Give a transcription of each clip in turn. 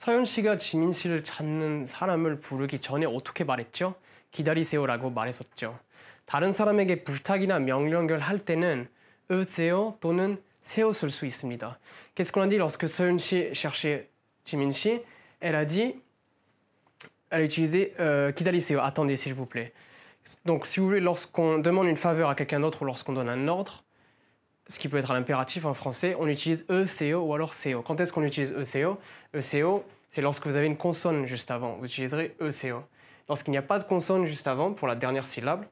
서현 씨가 지민 씨를 찾는 사람을 부르기 전에 어떻게 말했죠? 기다리세요라고 말했었죠. 다른 사람에게 부탁이나 명령을 할 때는 으세요 또는 세요 쓸 수 있습니다. Qu'est-ce qu'on a dit lorsque 서현 씨 cherchait 지민 씨? Elle a dit, elle a utilisé 기다리세요, attendez s'il vous plaît. Donc si vous voulez, lorsqu'on demande une faveur à quelqu'un d'autre ou lorsqu'on donne un ordre, ce qui peut être à l'impératif en français, on utilise ECO ou alors CO. Quand est-ce qu'on utilise ECO? ECO, c'est lorsque vous avez une consonne juste avant. Vous utiliserez ECO. Lorsqu'il n'y a pas de consonne juste avant, pour la dernière syllabe,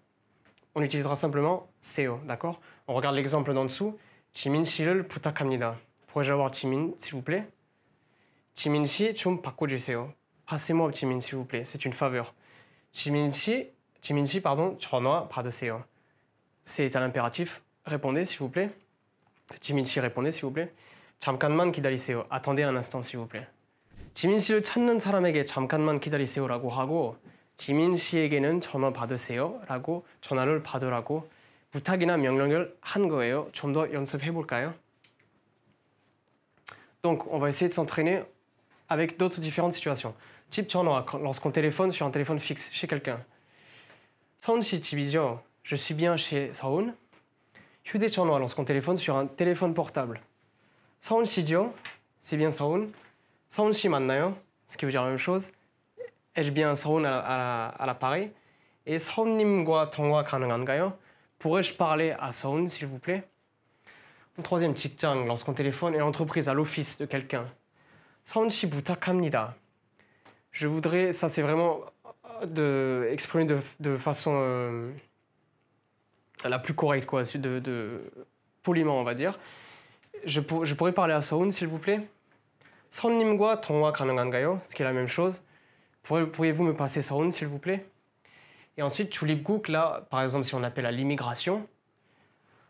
on utilisera simplement CO, d'accord? On regarde l'exemple d'en dessous. 지민 씨를 부탁합니다. Pourrais-je avoir 지민, s'il vous plaît? 지민 씨 좀 바꿔주세요. Passez-moi 지민, s'il vous plaît. C'est une faveur. 지민 씨, pardon, 전화 받으세요. C'est à l'impératif. Répondez, s'il vous plaît. 지민 씨, répondez, s'il vous plaît. 잠깐만 기다리세요. Attendez un instant, s'il vous plaît. 지민 씨를 찾는 사람에게 잠깐만 기다리세요라고 하고 지민 씨에게는 전화 받으세요라고 전화를 받으라고 부탁이나 명령을 한 거예요. 좀 더 연습해 볼까요? Donc, on va essayer de s'entraîner avec d'autres différentes situations. Type 전화, lorsqu'on téléphone sur un téléphone fixe chez quelqu'un. 서훈 씨 집이죠? Je suis bien chez 서훈. 휴대전화, lorsqu'on téléphone sur un téléphone portable. 서훈 씨죠? C'est bien 서훈. 서훈 씨 맞나요? Ce qui veut dire la même chose. Ai-je bien 서훈 à l'appareil? Et 서훈님과 통화 가능한가요? Pourrais-je parler à 서훈, s'il vous plaît? Troisième, 직장, lorsqu'on téléphone et l'entreprise à l'office de quelqu'un. 서훈 씨 부탁합니다. Je voudrais, ça c'est vraiment exprimer de façon la plus correcte, quoi, poliment, on va dire. Je pourrais parler à 서훈, s'il vous plaît? 서훈님과 통화 가능한가요? Ce qui est la même chose. Pourriez-vous me passer 서훈, s'il vous plaît? Et ensuite, 출입국, là, par exemple, si on appelle à l'immigration.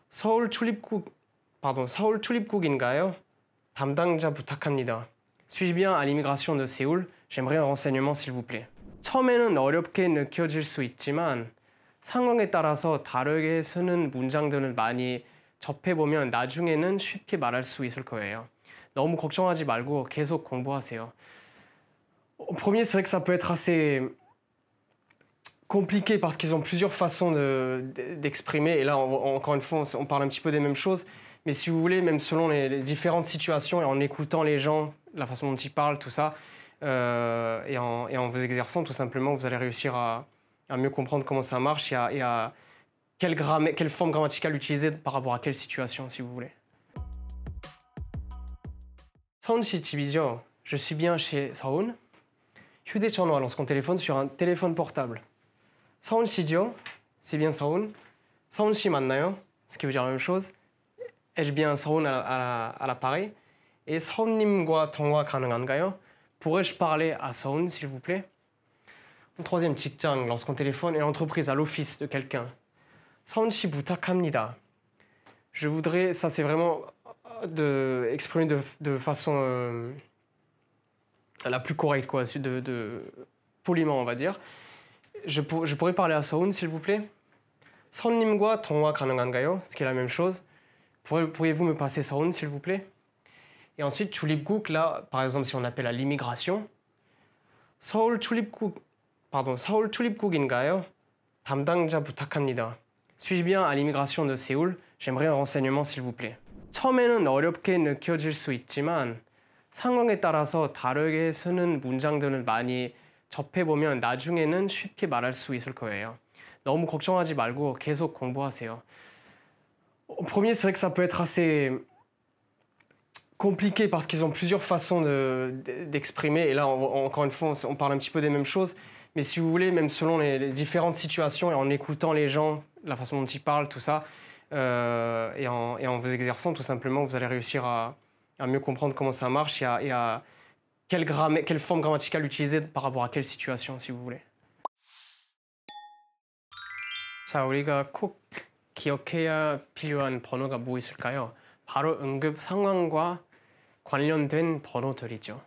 서울 출입국인가요? 담당자 부탁합니다. Suis-je bien à l'immigration de Séoul? J'aimerais un renseignement, s'il vous plaît. 처음에는 어렵게 느껴질 수 있지만 상황에 따라서 다르게 쓰는 문장들을 많이 접해보면 나중에는 쉽게 말할 수 있을 거예요. 너무 걱정하지 말고 계속 공부하세요. Au premier, c'est vrai que ça peut être assez compliqué parce qu'ils ont plusieurs façons d'exprimer. Et là, encore une fois, on parle un petit peu des mêmes choses. Mais si vous voulez, même selon les différentes situations et en écoutant les gens, la façon dont ils parlent, tout ça, et en vous exerçant, tout simplement, vous allez réussir à mieux comprendre comment ça marche et à quelle forme grammaticale utiliser par rapport à quelle situation, si vous voulez. 서훈 씨 집이죠? Je suis bien chez 서훈. 휴대전화, lorsqu'on téléphone sur un téléphone portable. 서훈 씨죠? C'est bien 서훈. 서훈 씨 맞나요? Ce qui veut dire la même chose. Ai-je bien 서훈 à l'appareil? Et 서훈님과 통화 가능한가요? Pourrais-je parler à 서훈, s'il vous plaît? Troisième, 직장, lorsqu'on téléphone et l'entreprise à l'office de quelqu'un. 서훈 씨 부탁합니다. Je voudrais, ça c'est vraiment exprimer de façon la plus correcte, quoi, poliment, on va dire. Je pourrais parler à 서훈, s'il vous plaît? 서훈님과 통화 가능한가요? Ce qui est la même chose. Pourriez-vous me passer 서훈, s'il vous plaît? Et ensuite, 출입국, là, par exemple, si on appelle à l'immigration. 서울 출입국인가요? 담당자 부탁합니다. Suis-je bien à l'immigration de Séoul? J'aimerais un renseignement, s'il vous plaît. 처음에는 어렵게 느껴질 수 있지만 상황에 따라서 다르게 쓰는 문장들을 많이 접해보면 나중에는 쉽게 말할 수 있을 거예요. 너무 걱정하지 말고 계속 공부하세요. Au premier, c'est vrai que ça peut être assez compliqué parce qu'ils ont plusieurs façons d'exprimer. Et là, encore une fois, on parle un petit peu des mêmes choses. Mais si vous voulez, même selon les différentes situations et en écoutant les gens, la façon dont ils parlent, tout ça, et en vous exerçant, tout simplement, vous allez réussir à mieux comprendre comment ça marche et à quelle forme grammaticale utiliser par rapport à quelle situation, si vous voulez. 자, 우리가 꼭 기억해야 필요한 번호가 뭐 있을까요? 바로 응급 상황과 관련된 번호들이죠.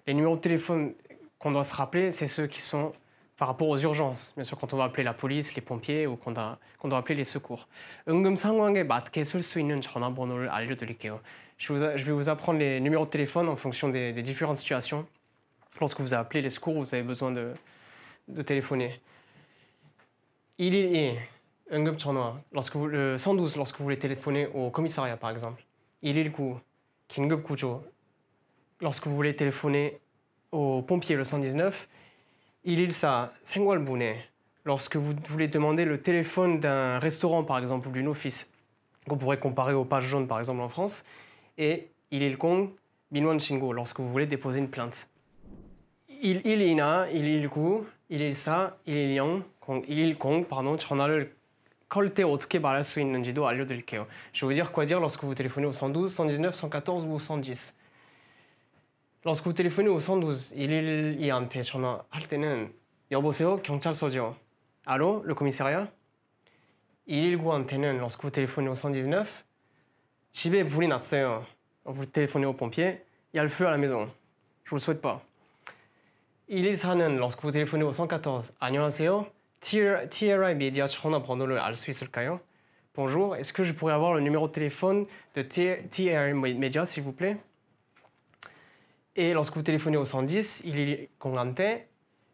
Les numéros de téléphone qu'on doit se rappeler, c'est ceux qui sont par rapport aux urgences. Bien sûr, quand on va appeler la police, les pompiers ou qu'on doit appeler les secours. 응급 상황에 맞게 쓸 수 있는 전화번호를 알려드릴게요. Je vais vous apprendre les numéros de téléphone en fonction des différentes situations lorsque vous appelez les secours, vous avez besoin de téléphoner. 112, 응급 전화, le 112 lorsque vous voulez téléphoner au commissariat par exemple. 119, 긴급 구조, lorsque vous voulez téléphoner aux pompiers, le 119. 114, 생활문의, lorsque vous voulez demander le téléphone d'un restaurant par exemple ou d'une office, qu'on pourrait comparer aux pages jaunes par exemple en France. Et 110, 민원 신고, lorsque vous voulez déposer une plainte. 112나 119, 114, 110, pardon, 전화를 걸 때 어떻게 말할 수 있는지도 알려드릴게요. Je vais vous dire quoi dire lorsque vous téléphonez au 112, 119, 114 ou au 110. Lorsque vous téléphonez au 112, 112한테 전화할 때는 여보세요, 경찰서죠. Allô, le commissariat? 119한테는 lorsque vous téléphonez au 119, 집에 불이 났어요. Vous téléphonez aux pompiers, il y a le feu à la maison. Je vous le souhaite pas. 114는 lorsque vous téléphonez au 114, 안녕하세요. TRI Media 전화번호를 알 수 있을까요? Bonjour, est-ce que je pourrais avoir le numéro de téléphone de TRI Media, s'il vous plaît? Et lorsque vous téléphonez au 110, 110한테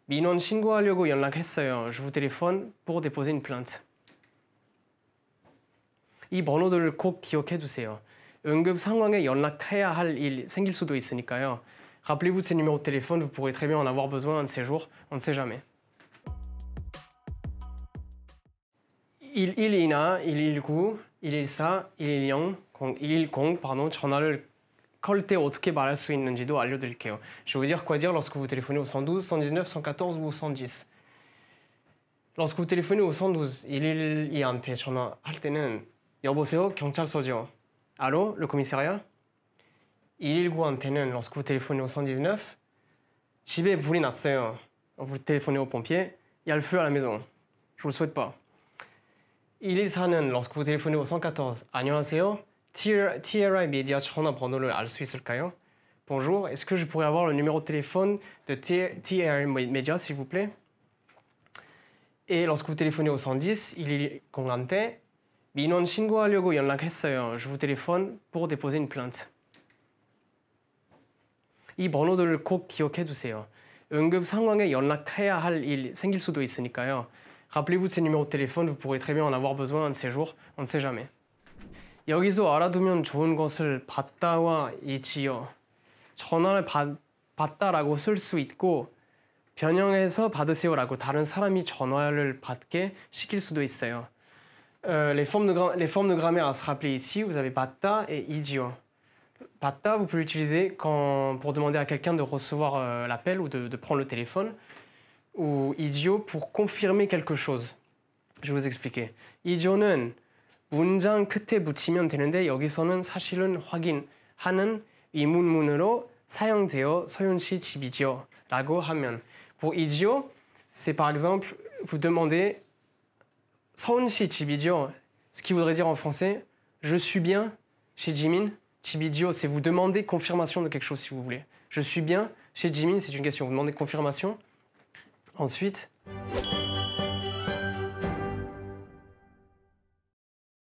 민원 신고하려고 연락했어요. Je vous téléphone pour déposer une plainte. 이 번호들을 꼭 기억해 두세요. 응급 상황에 연락해야 할 일 생길 수도 있으니까요. Rappelez-vous de ces numéros de téléphone, vous pourrez très bien en avoir besoin un de ces jours, on ne sait jamais. 112나 119, 114, 110, pardon, 전화를 걸 때 어떻게 말할 수 있는지도 알려드릴게요. Je vais vous dire quoi dire lorsque vous téléphonez au 112, 119, 114 ou au 110. Lorsque vous téléphonez au 112, 112한테 전화할 때는 여보세요, 경찰서죠. Allô, le commissariat? 119한테는 lorsque vous téléphonez au 119, 집에 불이 났어요. Vous téléphonez aux pompiers, il y a le feu à la maison. Je vous le souhaite pas. 114는 lorsque vous téléphonez au 114, 안녕하세요. TRI Media 전화번호를 알 수 있을까요? Bonjour, est-ce que je pourrais avoir le numéro de téléphone de TRI Media, s'il vous plaît? Et lorsque vous téléphonez au 110, 110한테 민원 신고하려고 연락했어요. Je vous téléphone pour déposer une plainte. 이 번호들을 꼭 기억해 두세요. 응급 상황에 연락해야 할 일 생길 수도 있으니까요. Rappelez-vous de ces numéros de téléphone, vous pourrez très bien en avoir besoin un de ces jours, on ne sait jamais. 여기서 알아두면 좋은 것을 받다와 이지요. 전화를 받다라고 쓸 수 있고 변형해서 받으세요라고 다른 사람이 전화를 받게 시킬 수도 있어요. Les formes de grammaire à se rappeler ici, vous avez 받다 et idio. 받다, vous pouvez l'utiliser pour demander à quelqu'un de recevoir l'appel ou de prendre le téléphone. Ou idio pour confirmer quelque chose. Je vais vous expliquer. idio는 문장 끝에 붙이면 되는데 여기서는 사실은 확인하는 의문문으로 사용되어 서윤 씨 집이죠 라고 하면 pour idio, c'est par exemple vous demandez 서윤 씨 집이죠, ce qui voudrait dire en français je suis bien chez Jimin. 집이죠, c'est vous demandez confirmation de quelque chose si vous voulez. Je suis bien chez Jimin, c'est une question, vous demandez confirmation. Ensuite